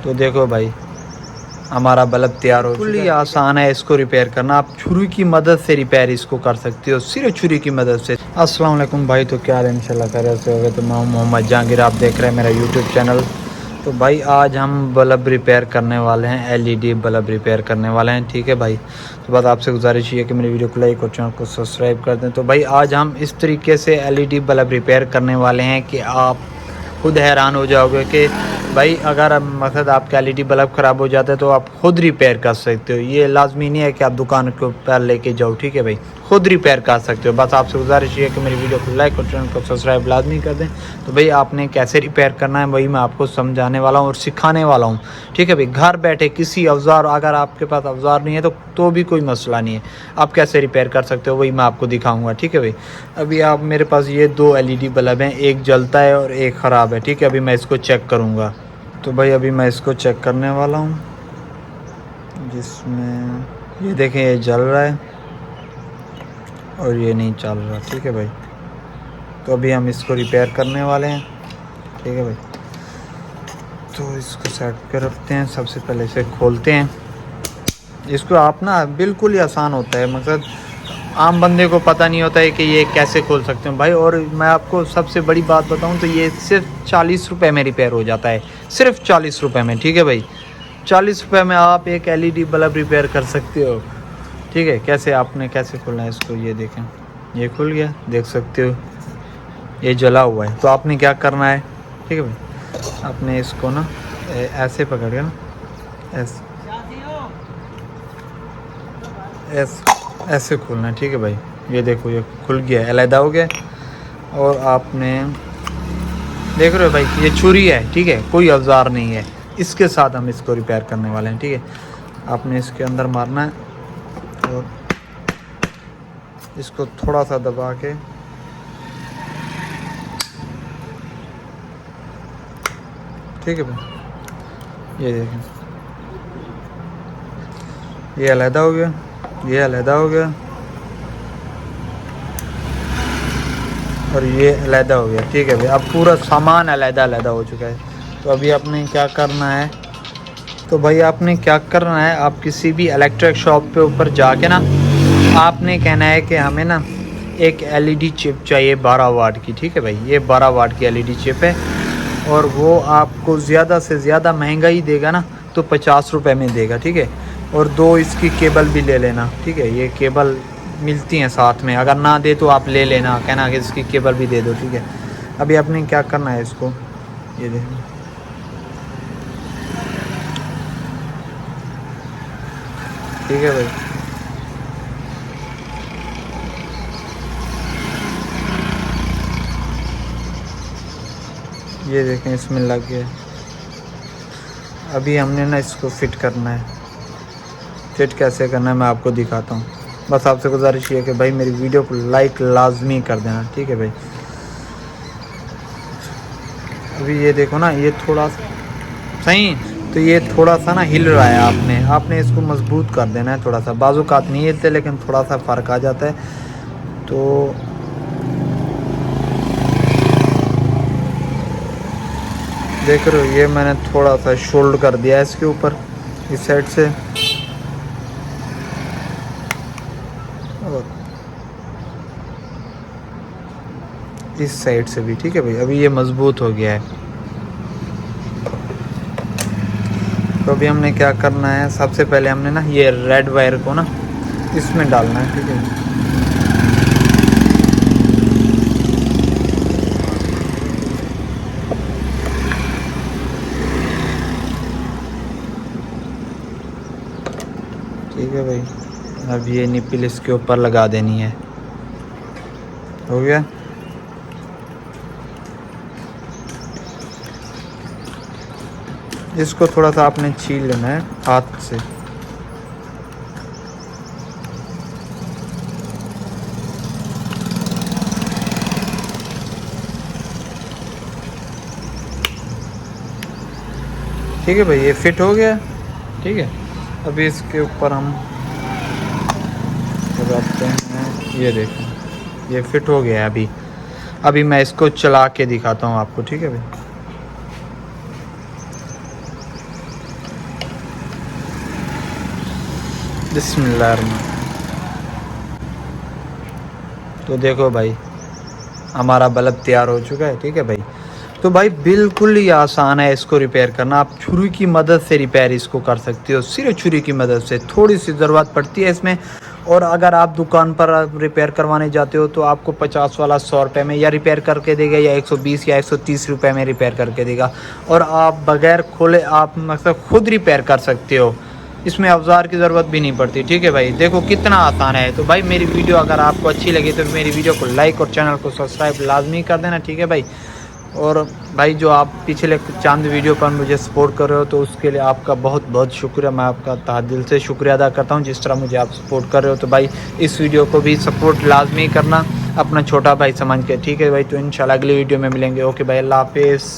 تو دیکھو بھائی ہمارا بلب تیار ہو چکا ہے. آسان ہے اس کو ریپیئر کرنا. آپ چھری کی مدد سے ریپیئر اس کو کر سکتے ہو, صرف چھری کی مدد سے. السلام علیکم بھائی, تو کیا حال ہے؟ انشاءاللہ خیریت سے ہوگا. تو میں ہوں محمد جہانگیر, آپ دیکھ رہے ہیں میرا یوٹیوب چینل. تو بھائی آج ہم بلب ریپیئر کرنے والے ہیں, LED بلب ریپیئر کرنے والے ہیں. ٹھیک ہے بھائی, تو بس آپ سے گزارش یہ ہے کہ میری ویڈیو کو لائک اور چینل کو سبسکرائب کر دیں. تو بھائی آج ہم اس طریقے سے LED بلب ریپیئر کرنے والے ہیں کہ آپ خود حیران ہو جاؤ گے کہ بھائی اگر مقصد آپ کا LED بلب خراب ہو جاتا ہے تو آپ خود ریپیئر کر سکتے ہو. یہ لازمی نہیں ہے کہ آپ دکان کے اوپر لے کے جاؤ. ٹھیک ہے بھائی, خود ریپیئر کر سکتے ہو. بس آپ سے گزارش یہ ہے کہ میری ویڈیو کو لائک اور چینل کو سبسکرائب لازمی کر دیں. تو بھئی آپ نے کیسے ریپیئر کرنا ہے وہی میں آپ کو سمجھانے والا ہوں اور سکھانے والا ہوں. ٹھیک ہے بھئی, گھر بیٹھے کسی اوزار, اگر آپ کے پاس اوزار نہیں ہے تو بھی کوئی مسئلہ نہیں ہے, آپ کیسے ریپیئر کر سکتے ہو وہی میں آپ کو دکھاؤں گا. ٹھیک ہے بھئی, ابھی آپ میرے پاس یہ 2 LED بلب ہیں, ایک جلتا ہے اور ایک خراب ہے. ٹھیک ہے, ابھی میں اس کو چیک کروں گا. تو بھئی ابھی میں اس کو چیک کرنے والا ہوں, جس میں یہ دیکھیں یہ جل رہا ہے اور یہ نہیں چل رہا. ٹھیک ہے بھائی, تو ابھی ہم اس کو ریپیئر کرنے والے ہیں. ٹھیک ہے بھائی, تو اس کو سیٹ پہ رکھتے ہیں. سب سے پہلے اسے کھولتے ہیں. اس کو آپ نا بالکل ہی آسان ہوتا ہے, مقصد عام بندے کو پتہ نہیں ہوتا ہے کہ یہ کیسے کھول سکتے ہیں بھائی. اور میں آپ کو سب سے بڑی بات بتاؤں تو یہ صرف 40 روپے میں ریپیئر ہو جاتا ہے, صرف 40 روپے میں. ٹھیک ہے بھائی, 40 روپے میں آپ ایک LED بلب ریپیئر کر سکتے ہو. ٹھیک ہے, کیسے آپ نے کیسے کھولنا ہے اس کو, یہ دیکھیں یہ کھل گیا, دیکھ سکتے ہو یہ جلا ہوا ہے. تو آپ نے کیا کرنا ہے, ٹھیک ہے بھائی, آپ نے اس کو نا ایسے پکڑ کے نا ایسے کھولنا ہے. ٹھیک ہے بھائی, یہ دیکھو یہ کھل گیا ہے, علیحدہ ہو گیا. اور آپ نے دیکھ رہے ہو بھائی یہ چھری ہے. ٹھیک ہے, کوئی اوزار نہیں ہے, اس کے ساتھ ہم اس کو ریپیئر کرنے والے ہیں. ٹھیک ہے, آپ نے اس کے اندر مارنا ہے اور اس کو تھوڑا سا دبا کے ٹھیک ہے بھائی, یہ دیکھیں یہ علیحدہ ہو گیا, یہ علیحدہ ہو گیا اور یہ علیحدہ ہو گیا. ٹھیک ہے بھائی, اب پورا سامان علیحدہ ہو چکا ہے. تو ابھی آپ نے کیا کرنا ہے, تو بھائی آپ نے کیا کرنا ہے, آپ کسی بھی الیکٹرک شاپ پہ اوپر جا کے نا آپ نے کہنا ہے کہ ہمیں نا ایک LED چپ چاہیے 12 واٹ کی. ٹھیک ہے بھائی, یہ 12 واٹ کی LED چپ ہے اور وہ آپ کو زیادہ سے زیادہ مہنگا ہی دے گا نا, تو 50 روپے میں دے گا. ٹھیک ہے, اور 2 اس کی کیبل بھی لے لینا. ٹھیک ہے, یہ کیبل ملتی ہیں ساتھ میں, اگر نہ دے تو آپ لے لینا, کہنا کہ اس کی کیبل بھی دے دو. ٹھیک ہے, ابھی آپ نے کیا کرنا ہے, اس کو یہ دیکھیں ٹھیک ہے بھائی, یہ دیکھیں اس میں لگ گیا. ابھی ہم نے نا اس کو فٹ کرنا ہے. فٹ کیسے کرنا ہے میں آپ کو دکھاتا ہوں. بس آپ سے گزارش یہ ہے کہ بھائی میری ویڈیو کو لائک لازمی کر دینا. ٹھیک ہے بھائی, ابھی یہ دیکھو نا یہ تھوڑا صحیح, تو یہ تھوڑا سا نا ہل رہا ہے. آپ نے اس کو مضبوط کر دینا ہے تھوڑا سا. بعض اوقات نہیں ہلتے لیکن تھوڑا سا فرق آ جاتا ہے. تو دیکھ رہے ہو یہ میں نے تھوڑا سا شولڈ کر دیا ہے اس کے اوپر, اس سائڈ سے اور اس سائڈ سے بھی. ٹھیک ہے بھائی, ابھی یہ مضبوط ہو گیا ہے. تو ابھی ہم نے کیا کرنا ہے, سب سے پہلے ہم نے نا یہ ریڈ وائر کو نا اس میں ڈالنا ہے. ٹھیک ہے, ٹھیک ہے بھائی, اب یہ نپل اس کے اوپر لگا دینی ہے. ہو گیا, اس کو تھوڑا سا آپ نے چھیل لینا ہے ہاتھ سے. ٹھیک ہے بھائی, یہ فٹ ہو گیا. ٹھیک ہے, ابھی اس کے اوپر ہم لگاتے ہیں. یہ دیکھیں یہ فٹ ہو گیا ہے. ابھی میں اس کو چلا کے دکھاتا ہوں آپ کو. ٹھیک ہے بھائی, بسم اللہ الرحمن. تو دیکھو بھائی ہمارا بلب تیار ہو چکا ہے. ٹھیک ہے بھائی. تو بھائی بالکل ہی آسان ہے اس کو ریپیئر کرنا. آپ چھری کی مدد سے ریپیئر اس کو کر سکتے ہو, صرف چھری کی مدد سے. تھوڑی سی ضرورت پڑتی ہے اس میں. اور اگر آپ دکان پر ریپیئر کروانے جاتے ہو تو آپ کو 50 والا 100 روپے میں یا ریپیئر کر کے دے گا, یا 120 یا 130 روپے میں ریپیئر کر کے دے گا. اور آپ بغیر کھولے آپ مطلب خود ریپیئر کر سکتے ہو. اس میں اوزار کی ضرورت بھی نہیں پڑتی. ٹھیک ہے بھائی, دیکھو کتنا آسان ہے. تو بھائی میری ویڈیو اگر آپ کو اچھی لگی تو میری ویڈیو کو لائک اور چینل کو سبسکرائب لازمی کر دینا. ٹھیک ہے بھائی. اور بھائی جو آپ پچھلے چاند ویڈیو پر مجھے سپورٹ کر رہے ہو تو اس کے لیے آپ کا بہت بہت شکریہ. میں آپ کا تہ دل سے شکریہ ادا کرتا ہوں جس طرح مجھے آپ سپورٹ کر رہے ہو. تو بھائی اس ویڈیو کو بھی سپورٹ لازمی کرنا اپنا چھوٹا بھائی سمجھ کے. ٹھیک ہے بھائی. تو انشاءاللہ اگلی ویڈیو میں ملیں گے. اوکے بھائی, اللہ حافظ.